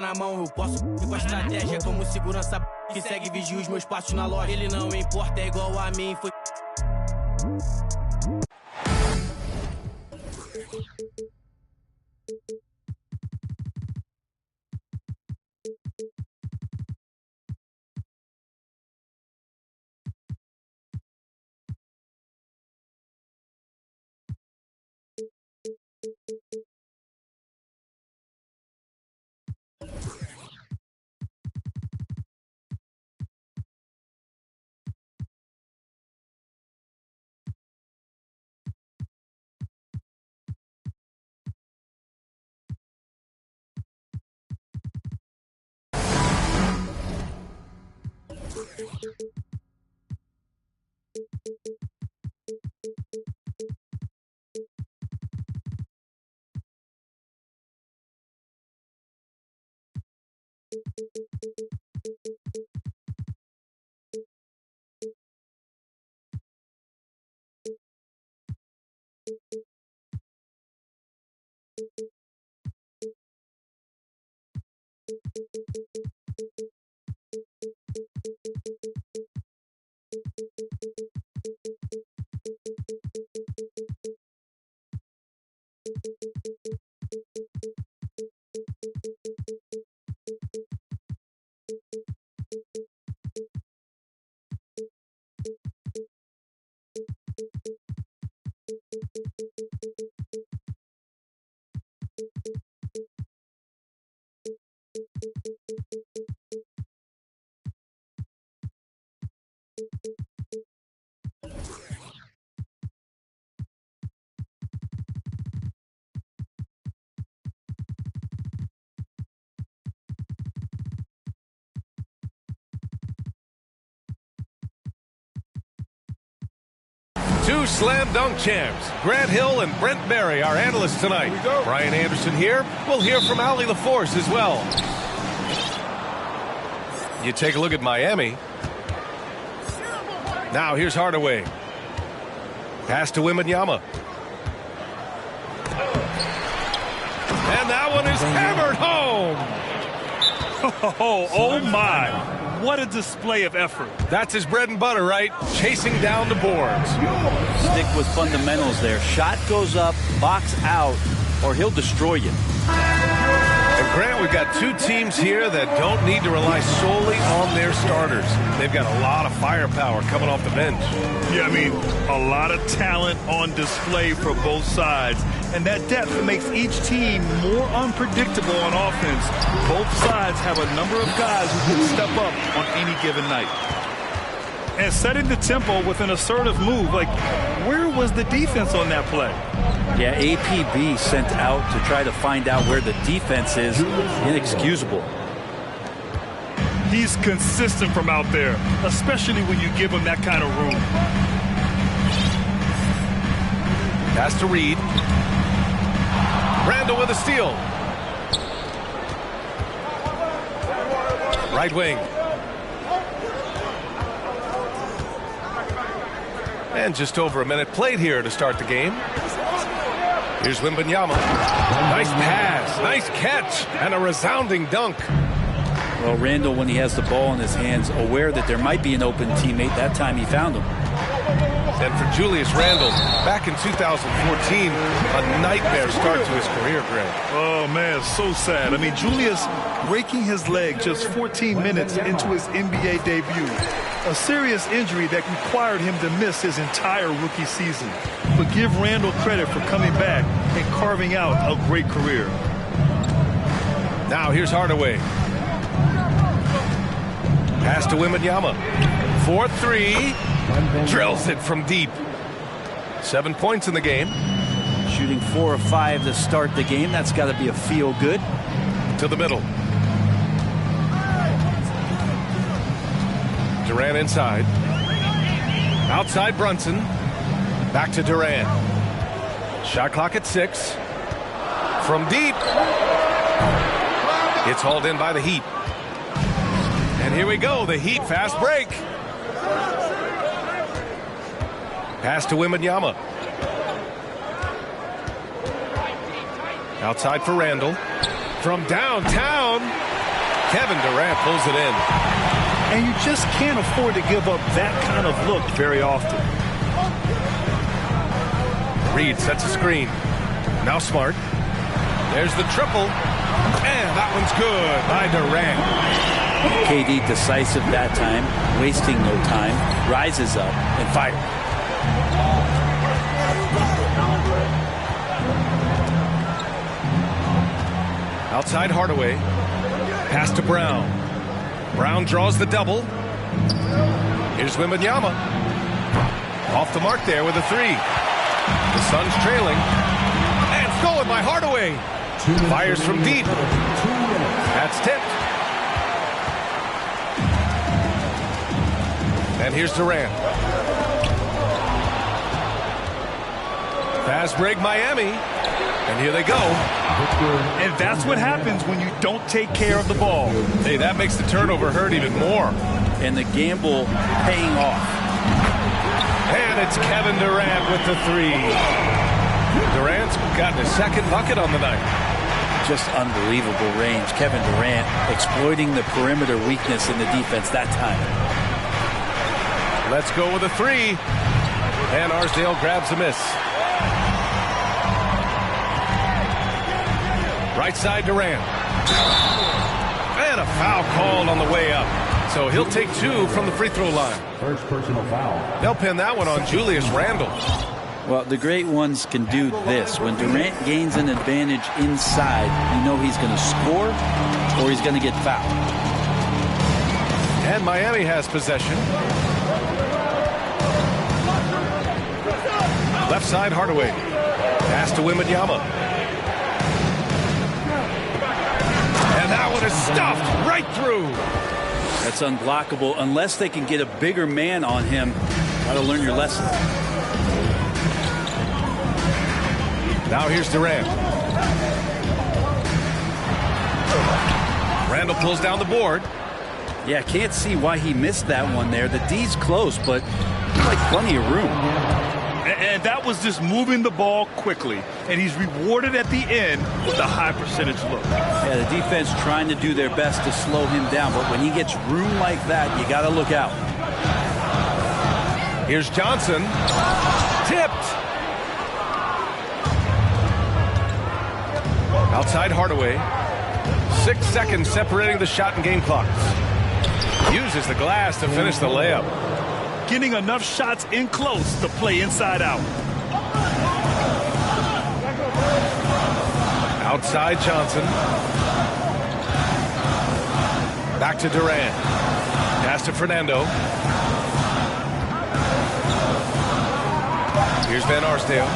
Na mão eu posso ir com a estratégia como segurança que segue e vigia os meus passos na loja. Ele não importa, é igual a mim, foi... Two slam dunk champs, Grant Hill and Brent Barry, our analysts tonight. Brian Anderson here. We'll hear from Allie LaForce as well. You take a look at Miami. Now here's Hardaway. Pass to Wembanyama. And that one is hammered home. Oh my. What a display of effort. That's his bread and butter, right? Chasing down the boards. Stick with fundamentals there. Shot goes up, box out, or he'll destroy you. And Grant, we've got two teams here that don't need to rely solely on their starters. They've got a lot of firepower coming off the bench. Yeah, I mean, a lot of talent on display for both sides. And that depth makes each team more unpredictable on offense. Both sides have a number of guys who can step up on any given night. And setting the tempo with an assertive move, like, where was the defense on that play? Yeah, APB sent out to try to find out where the defense is. Inexcusable. He's consistent from out there, especially when you give him that kind of room. Pass to Reed. Randall with a steal. Right wing. And just over a minute played here to start the game. Here's Wembanyama. Nice pass, nice catch, and a resounding dunk. Well, Randall, when he has the ball in his hands, aware that there might be an open teammate, that time he found him. And for Julius Randle, back in 2014, a nightmare start to his career, Greg. Oh, man, so sad. I mean, Julius breaking his leg just 14 minutes into his NBA debut. A serious injury that required him to miss his entire rookie season. But give Randall credit for coming back and carving out a great career. Now here's Hardaway. Pass to Wembanyama. 4-3. Drills it from deep. 7 points in the game. Shooting 4 of 5 to start the game. That's got to be a feel good. To the middle. Durant inside. Outside Brunson. Back to Durant. Shot clock at 6. From deep. It's hauled in by the Heat. And here we go, the Heat fast break. Pass to Wembanyama. Outside for Randall. From downtown. Kevin Durant pulls it in. And you just can't afford to give up that kind of look very often. Reed sets a screen. Now Smart. There's the triple. And that one's good by Durant. KD decisive that time, wasting no time, rises up and fires. Outside Hardaway. Pass to Brown. Brown draws the double. Here's Wembanyama. Off the mark there with a three. The Suns trailing. And stolen by Hardaway. Fires from deep. That's tipped. And here's Durant. Fast break Miami. And here they go. And that's what happens when you don't take care of the ball. Hey, that makes the turnover hurt even more. And the gamble paying off. And it's Kevin Durant with the three. Durant's gotten his second bucket on the night. Just unbelievable range. Kevin Durant exploiting the perimeter weakness in the defense that time. Let's go with a three. And Arsdale grabs a miss. Right side Durant. And a foul called on the way up. So he'll take two from the free throw line. First personal foul. They'll pin that one on Julius Randle. Well, the great ones can do this. When Durant gains an advantage inside, you know he's going to score or he's going to get fouled. And Miami has possession. Left side Hardaway. Pass to Wembanyama. And that one is stuffed right through. That's unblockable unless they can get a bigger man on him. Got to learn your lesson. Now here's Durant. Randle pulls down the board. Yeah, can't see why he missed that one there. The D's close, but like plenty of room. And that was just moving the ball quickly. And he's rewarded at the end with a high percentage look. Yeah, the defense trying to do their best to slow him down. But when he gets room like that, you got to look out. Here's Johnson. Tipped. Outside Hardaway. 6 seconds separating the shot and game clocks. Uses the glass to finish the layup. Getting enough shots in close to play inside out. Outside Johnson. Back to Durant. Pass to Fernando. Here's Van Arsdale.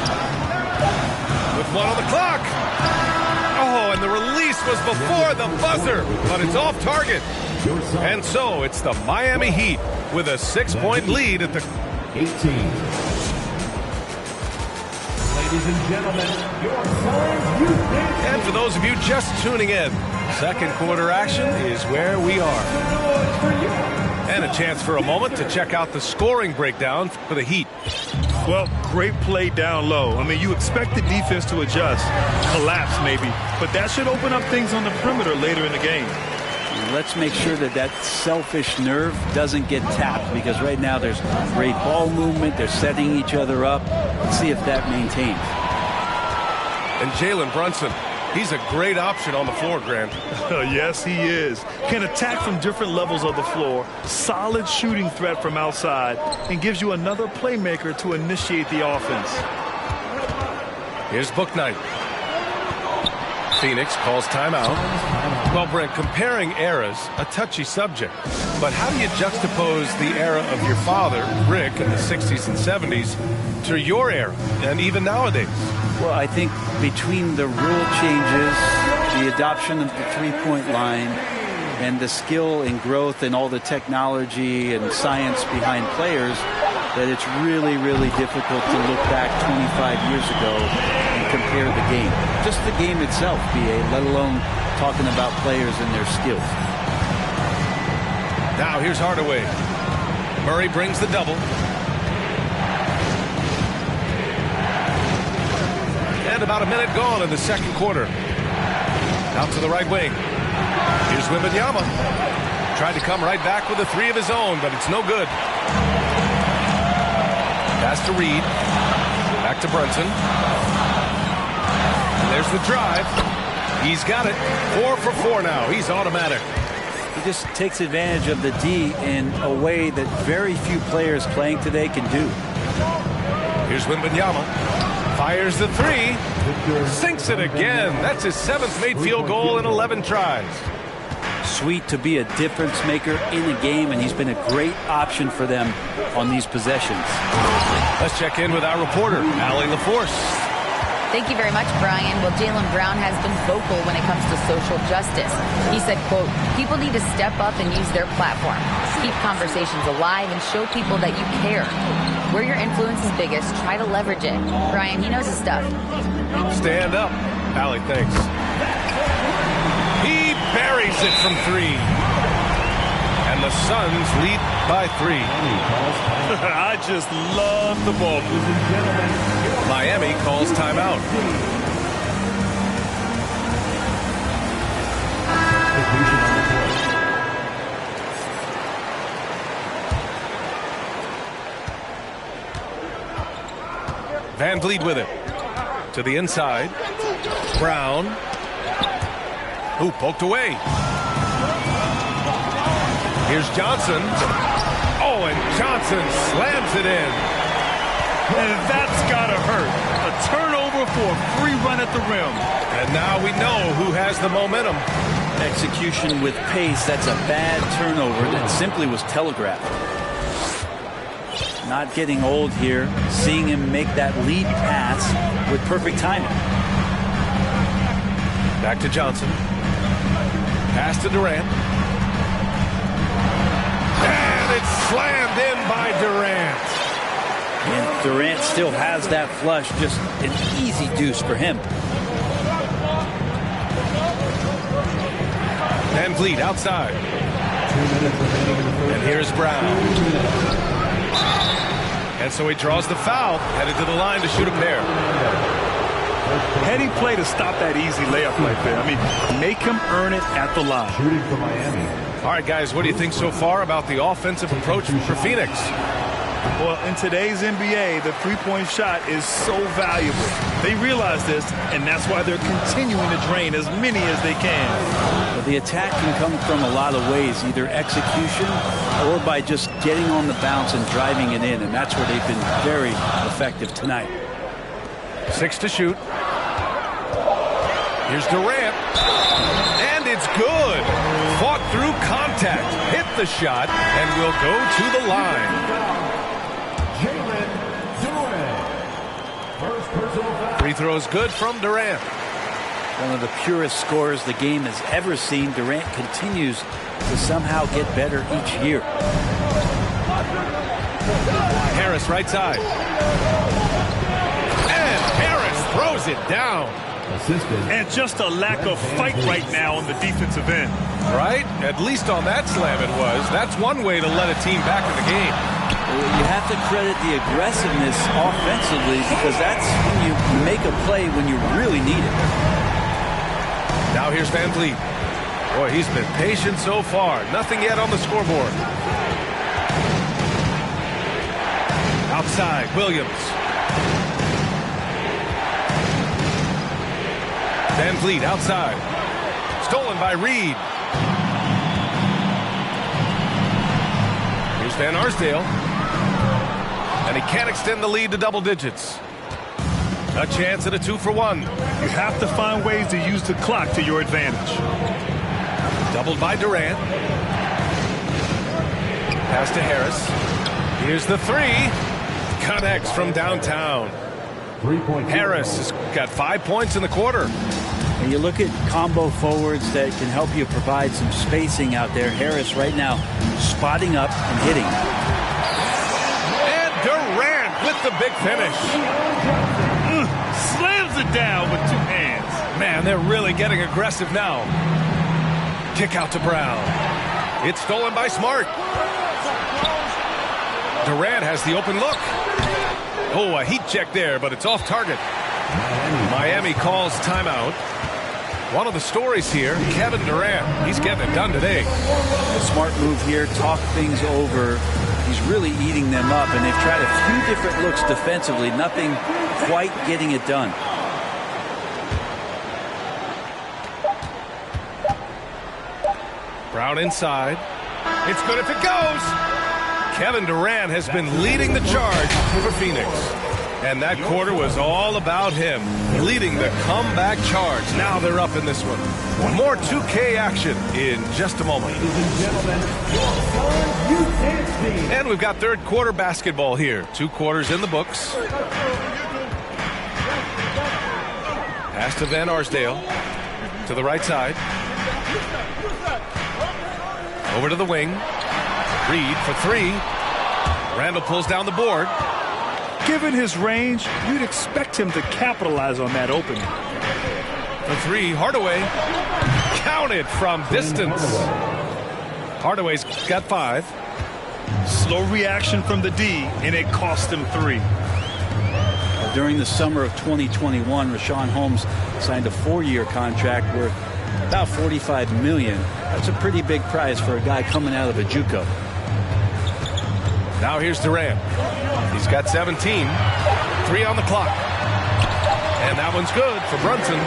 With one on the clock. Oh, and the release was before the buzzer, but it's off target. And so it's the Miami Heat with a 6-point lead at the 18. Ladies and gentlemen, your Suns Youth Nation. And for those of you just tuning in, second quarter action is where we are. And a chance for a moment to check out the scoring breakdown for the Heat. Well, great play down low. I mean, you expect the defense to adjust, collapse maybe, but that should open up things on the perimeter later in the game. Let's make sure that that selfish nerve doesn't get tapped, because right now there's great ball movement. They're setting each other up. Let's see if that maintains. And Jalen Brunson, he's a great option on the floor, Grant. Yes, he is. Can attack from different levels of the floor. Solid shooting threat from outside, and gives you another playmaker to initiate the offense. Here's Bouknight. Phoenix calls timeout. Well, Brent, comparing eras, a touchy subject. But how do you juxtapose the era of your father, Rick, in the 60s and 70s, to your era, and even nowadays? Well, I think between the rule changes, the adoption of the three-point line, and the skill and growth and all the technology and science behind players, that it's really, really difficult to look back 25 years ago and compare the game. Just the game itself, B.A., let alone talking about players and their skills. Now here's Hardaway. Murray brings the double. And about a minute gone in the second quarter. Out to the right wing. Here's Wembanyama. Tried to come right back with a three of his own, but it's no good. Pass to Reed. Back to Brunson. And there's the drive. He's got it. 4 for 4 now. He's automatic. He just takes advantage of the D in a way that very few players playing today can do. Here's Wembanyama. Fires the three. Sinks it again. That's his 7th made field goal in 11 tries. Sweet to be a difference maker in a game, and he's been a great option for them on these possessions. Let's check in with our reporter, Allie LaForce. Thank you very much, Brian. Well, Jaylen Brown has been vocal when it comes to social justice. He said, quote, people need to step up and use their platform. Keep conversations alive and show people that you care. Where your influence is biggest, try to leverage it. Brian, he knows his stuff. Stand up. Allie, thanks. He buries it from 3. And the Suns lead by 3. I just love the ball. Miami calls timeout. Van Vliet with it. To the inside. Brown. Who poked away. Here's Johnson. Oh, and Johnson slams it in. And that's got to hurt. A turnover for a free run at the rim. And now we know who has the momentum. Execution with pace, that's a bad turnover that simply was telegraphed. Not getting old here, seeing him make that lead pass with perfect timing. Back to Johnson. Pass to Durant. And it's slammed in by Durant. And Durant still has that flush, just an easy deuce for him. Van Vliet outside. And here's Brown. And so he draws the foul, headed to the line to shoot a pair. Heady play to stop that easy layup right there. I mean, make him earn it at the line. Shooting for Miami. All right, guys, what do you think so far about the offensive approach for Phoenix? Well, in today's NBA, the three-point shot is so valuable. They realize this, and that's why they're continuing to drain as many as they can. Well, the attack can come from a lot of ways, either execution or by just getting on the bounce and driving it in, and that's where they've been very effective tonight. 6 to shoot. Here's Durant. And it's good. Fought through contact. Hit the shot and will go to the line. Jaylen Durant. First personal foul. Free throws good from Durant. One of the purest scorers the game has ever seen. Durant continues to somehow get better each year. Harris right side. And Harris throws it down. Assisted. And just a lack of fight right now on the defensive end. Right? At least on that slam it was. That's one way to let a team back in the game. You have to credit the aggressiveness offensively, because that's when you make a play when you really need it. Now here's Van Vliet. Boy, he's been patient so far. Nothing yet on the scoreboard. Outside, Williams. Van Vliet outside. Stolen by Reed. Here's Van Arsdale. And he can't extend the lead to double digits. A chance at a 2-for-1. You have to find ways to use the clock to your advantage. Doubled by Durant. Pass to Harris. Here's the three. Connects from downtown. 3-point. Harris has got 5 points in the quarter. And you look at combo forwards that can help you provide some spacing out there. Harris right now spotting up and hitting. And Durant with the big finish. Slams it down with 2 hands. Man, they're really getting aggressive now. Kick out to Brown. It's stolen by Smart. Durant has the open look. Oh, a heat check there, but it's off target. Miami calls timeout. One of the stories here, Kevin Durant. He's getting it done today. A smart move here, talk things over. He's really eating them up, and they've tried a few different looks defensively. Nothing quite getting it done. Brown inside. It's good if it goes. Kevin Durant has been leading the charge for Phoenix. And that quarter was all about him, leading the comeback charge. Now they're up in this one. More 2K action in just a moment. Ladies and gentlemen, your Suns Youth Team. And we've got third quarter basketball here. 2 quarters in the books. Pass to Van Arsdale. To the right side. Over to the wing. Reed for 3. Randall pulls down the board. Given his range, you'd expect him to capitalize on that opening. For 3, Hardaway. Counted from distance. Hardaway's got 5. Slow reaction from the D, and it cost him 3. During the summer of 2021, Richaun Holmes signed a 4-year contract worth about $45 million. That's a pretty big price for a guy coming out of a JUCO. Now here's Durant. He's got 17. 3 on the clock. And that one's good for Brunson.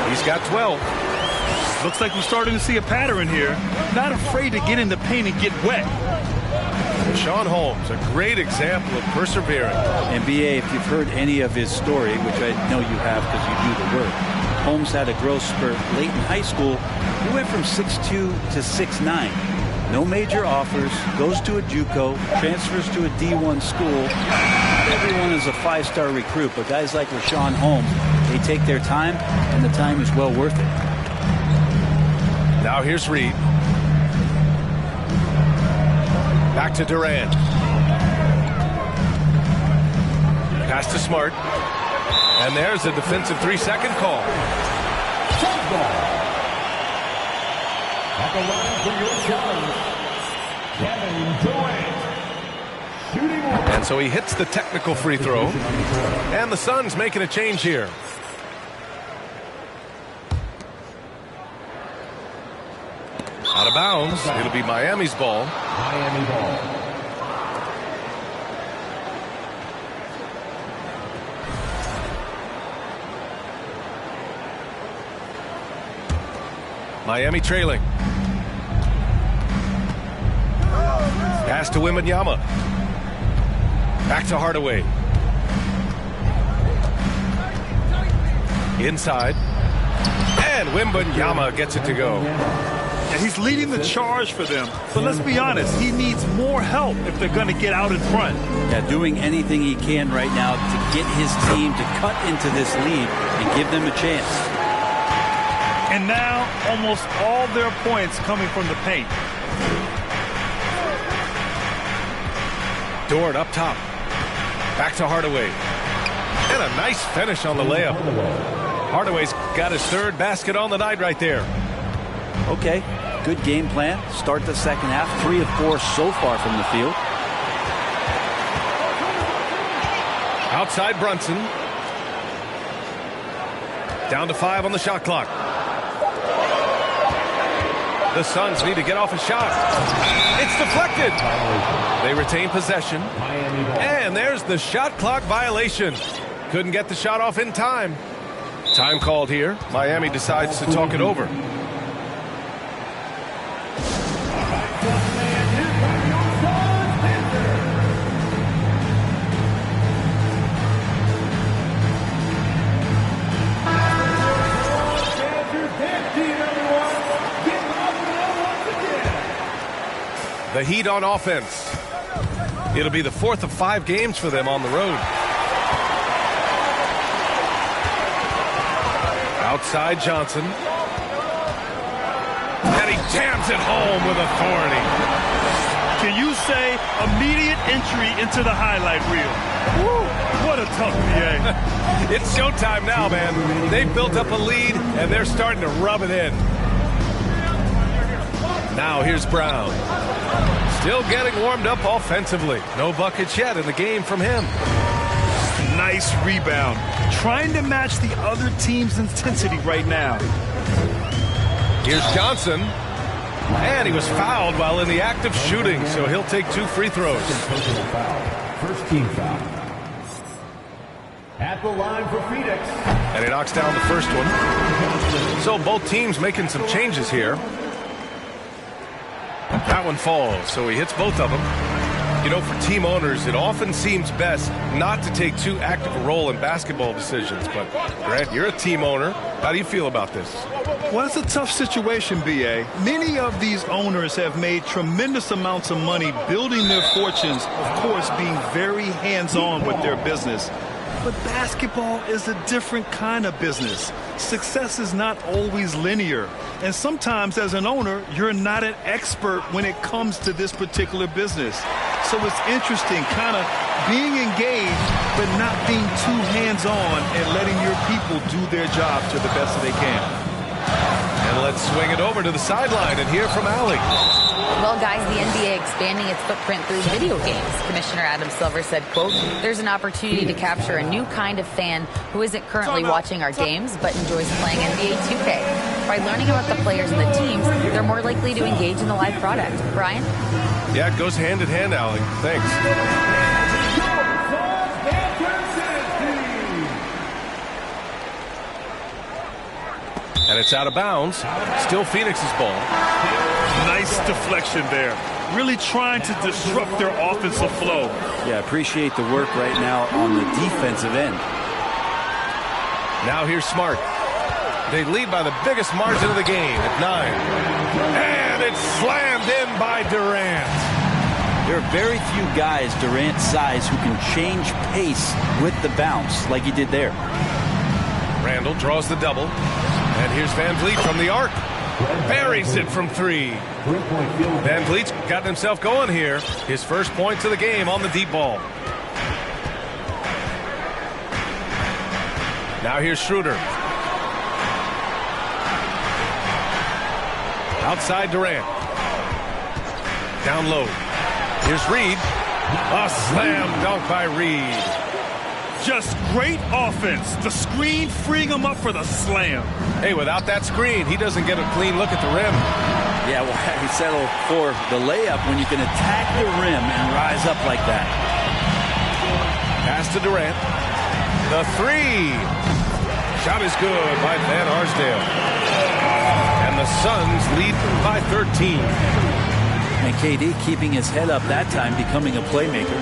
He's got 12. Looks like we're starting to see a pattern here. Not afraid to get in the paint and get wet. Richaun Holmes, a great example of perseverance. And B.A., if you've heard any of his story, which I know you have because you do the work, Holmes had a growth spurt late in high school. He went from 6'2 to 6'9". No major offers, goes to a JUCO, transfers to a D1 school. Not everyone is a 5-star recruit, but guys like Richaun Holmes, they take their time, and the time is well worth it. Now here's Reed. Back to Durant. Pass to Smart. And there's a defensive 3-second call. At the line for your challenge, Kevin Durant. Shooting one. And so he hits the technical free throw. And the Suns making a change here. Out of bounds. It'll be Miami's ball. Miami ball. Miami trailing. Pass to Wembanyama. Back to Hardaway. Inside. And Wembanyama gets it to go. And he's leading the charge for them. But let's be honest, he needs more help if they're going to get out in front. Yeah, doing anything he can right now to get his team to cut into this lead and give them a chance. And now, almost all their points coming from the paint. Dort up top. Back to Hardaway. And a nice finish on the layup. Hardaway's got his 3rd basket on the night right there. Okay, good game plan. Start the second half. 3 of 4 so far from the field. Outside Brunson. Down to 5 on the shot clock. The Suns need to get off a shot. It's deflected. They retain possession. And there's the shot clock violation. Couldn't get the shot off in time. Time called here. Miami decides to talk it over. The Heat on offense. It'll be the 4th of 5 games for them on the road. Outside Johnson. And he jams it home with authority. Can you say immediate entry into the highlight reel? Woo, what a tough PA. It's showtime now, man. They've built up a lead, and they're starting to rub it in. Now here's Brown. Still getting warmed up offensively. No buckets yet in the game from him. Nice rebound. Trying to match the other team's intensity right now. Here's Johnson. And he was fouled while in the act of shooting, so he'll take 2 free throws. First team foul. At the line for Phoenix. And he knocks down the first one. So both teams making some changes here. That one falls, so he hits both of them. You know, for team owners, it often seems best not to take too active a role in basketball decisions. But, Grant, you're a team owner. How do you feel about this? Well, it's a tough situation, B.A. Many of these owners have made tremendous amounts of money building their fortunes, of course, being very hands-on with their business. But basketball is a different kind of business. Success is not always linear. And sometimes as an owner, you're not an expert when it comes to this particular business. So it's interesting kind of being engaged, but not being too hands-on and letting your people do their job to the best that they can. And let's swing it over to the sideline and hear from Allie. Well, guys, the NBA expanding its footprint through video games. Commissioner Adam Silver said, quote, there's an opportunity to capture a new kind of fan who isn't currently watching our games but enjoys playing NBA 2K. By learning about the players and the teams, they're more likely to engage in the live product. Brian? Yeah, it goes hand in hand, Allie. Thanks. And it's out of bounds. Still Phoenix's ball. Nice deflection there. Really trying to disrupt their offensive flow. Yeah, appreciate the work right now on the defensive end. Now here's Smart. They lead by the biggest margin of the game at 9. And it's slammed in by Durant. There are very few guys Durant's size who can change pace with the bounce like he did there. Randall draws the double. And here's Van Vliet from the arc. Buries it from 3. Van Vliet's gotten himself going here. His first points of the game on the deep ball. Now here's Schroeder. Outside Durant. Down low. Here's Reed. A slam dunk by Reed. Just great offense. The screen freeing him up for the slam. Hey, without that screen, he doesn't get a clean look at the rim. Yeah, well, he settled for the layup when you can attack the rim and rise up like that. Pass to Durant. The 3. Shot is good by Van Arsdale. And the Suns lead by 13. And KD keeping his head up that time, becoming a playmaker.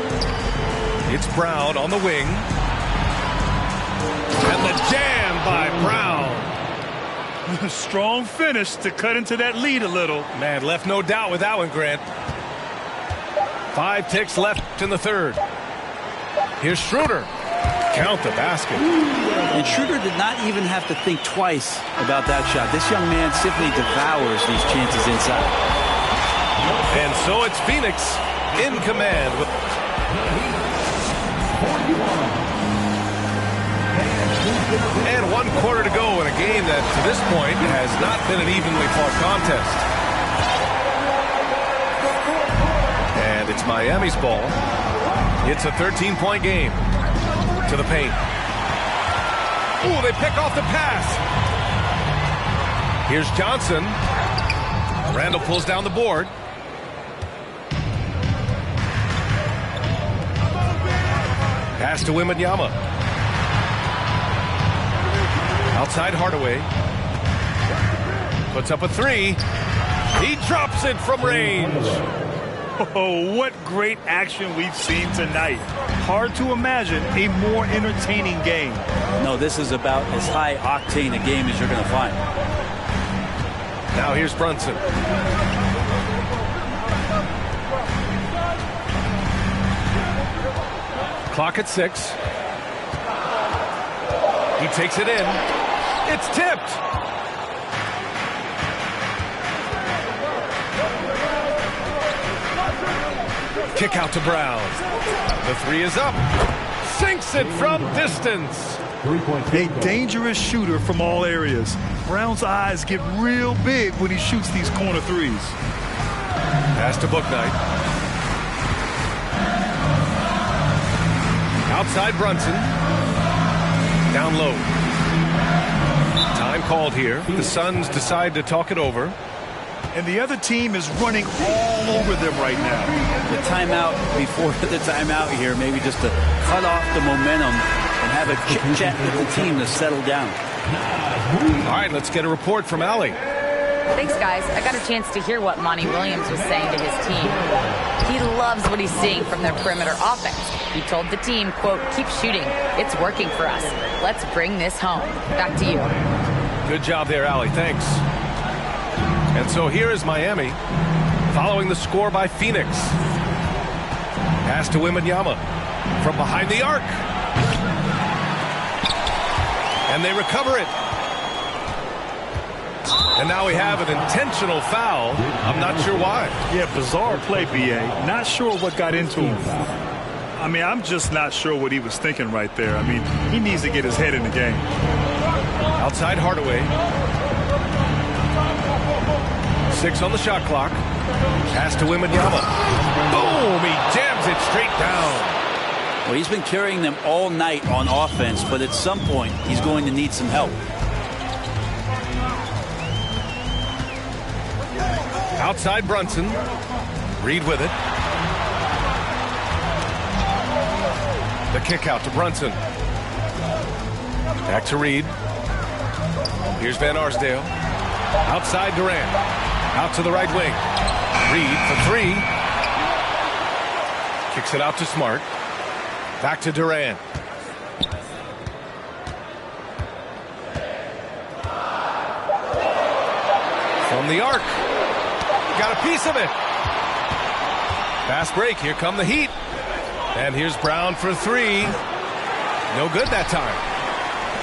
It's Brown on the wing. And the jam by Brown. Strong finish to cut into that lead a little. Man, left no doubt with that one, Grant. 5 ticks left in the third. Here's Schroeder. Count the basket. And Schroeder did not even have to think twice about that shot. This young man simply devours these chances inside. And so it's Phoenix in command with and 1 quarter to go in a game that to this point has not been an evenly fought contest. And it's Miami's ball. It's a 13-point game. To the paint. Ooh, they pick off the pass. Here's Johnson. Randall pulls down the board. Pass to Wembanyama. Outside Hardaway. Puts up a 3. He drops it from range. Oh, what great action we've seen tonight. Hard to imagine a more entertaining game. No, this is about as high octane a game as you're going to find. Now here's Brunson. Clock at 6. He takes it in. It's tipped. Kick out to Brown. The 3 is up. Sinks it from distance. A dangerous shooter from all areas. Brown's eyes get real big when he shoots these corner 3s. Pass to Bouknight. Outside Brunson. Down low. Time called here. The Suns decide to talk it over. And the other team is running all over them right now. The timeout before the timeout here, maybe just to cut off the momentum and have a chit-chat with the team to settle down. All right, let's get a report from Allie. Thanks, guys. I got a chance to hear what Monty Williams was saying to his team. He loves what he's seeing from their perimeter offense. He told the team, quote, "Keep shooting. It's working for us. Let's bring this home." Back to you. Good job there, Allie. Thanks. And so here is Miami following the score by Phoenix. Pass to Wembanyama from behind the arc. And they recover it. And now we have an intentional foul. I'm not sure why. Yeah, bizarre play, B.A. Not sure what got into him. I mean, I'm just not sure what he was thinking right there. I mean, he needs to get his head in the game. Outside Hardaway. 6 on the shot clock. Pass to Wembanyama. Boom! He jams it straight down. Well, he's been carrying them all night on offense, but at some point, he's going to need some help. Outside Brunson. Reed with it. The kick out to Brunson. Back to Reed. Here's Van Arsdale. Outside Durant. Out to the right wing. Reed for 3. Kicks it out to Smart. Back to Durant. From the arc. Got a piece of it. Fast break. Here come the Heat. And here's Brown for 3. No good that time.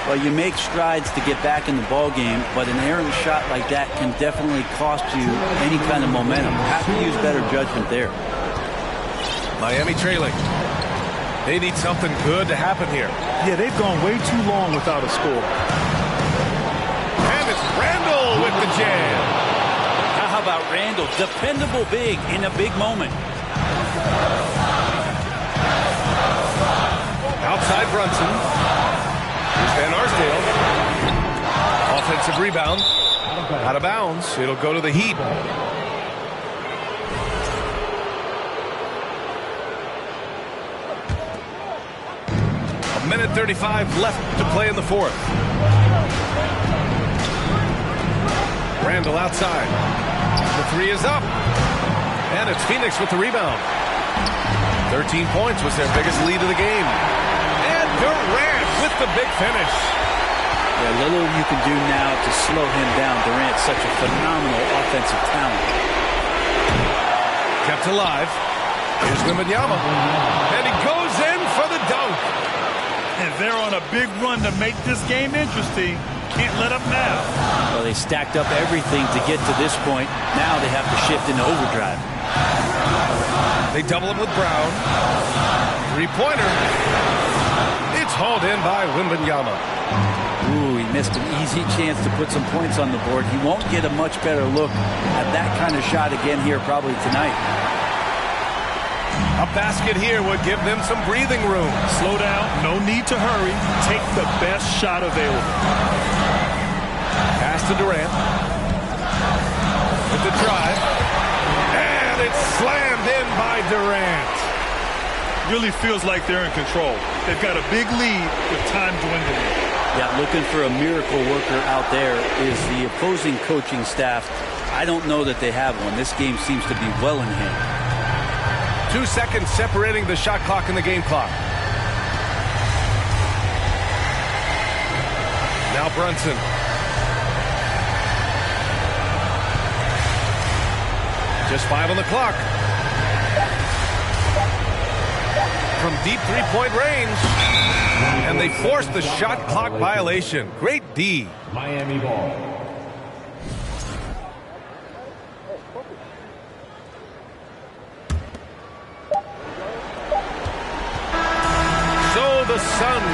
Well, you make strides to get back in the ball game, but an errant shot like that can definitely cost you any kind of momentum. Have to use better judgment there. Miami trailing. They need something good to happen here. Yeah, they've gone way too long without a score. And it's Randall with the jam. How about Randall? Dependable big in a big moment. Outside Brunson. Here's Van Arsdale. Offensive rebound. Out of bounds. It'll go to the Heat. A minute 35 left to play in the fourth. Randall outside. The 3 is up. And it's Phoenix with the rebound. 13 points was their biggest lead of the game. And Durant with the big finish. Yeah, little you can do now to slow him down. Durant's such a phenomenal offensive talent. Kept alive. Here's Wembanyama. And he goes in for the dunk. And they're on a big run to make this game interesting. Can't let up now. Well, they stacked up everything to get to this point. Now they have to shift into overdrive. They double him with Brown. 3-pointer. It's hauled in by Wembanyama. Ooh, he missed an easy chance to put some points on the board. He won't get a much better look at that kind of shot again here probably tonight. A basket here would give them some breathing room. Slow down. No need to hurry. Take the best shot available. Pass to Durant. With the drive. And it's slammed in by Durant. Really feels like they're in control. They've got a big lead with time dwindling. Yeah, looking for a miracle worker out there is the opposing coaching staff. I don't know that they have one. This game seems to be well in hand. 2 seconds separating the shot clock and the game clock. Now Brunson. Just 5 on the clock. From deep three-point range. And they force the shot clock violation. Great D. Miami ball. So the Suns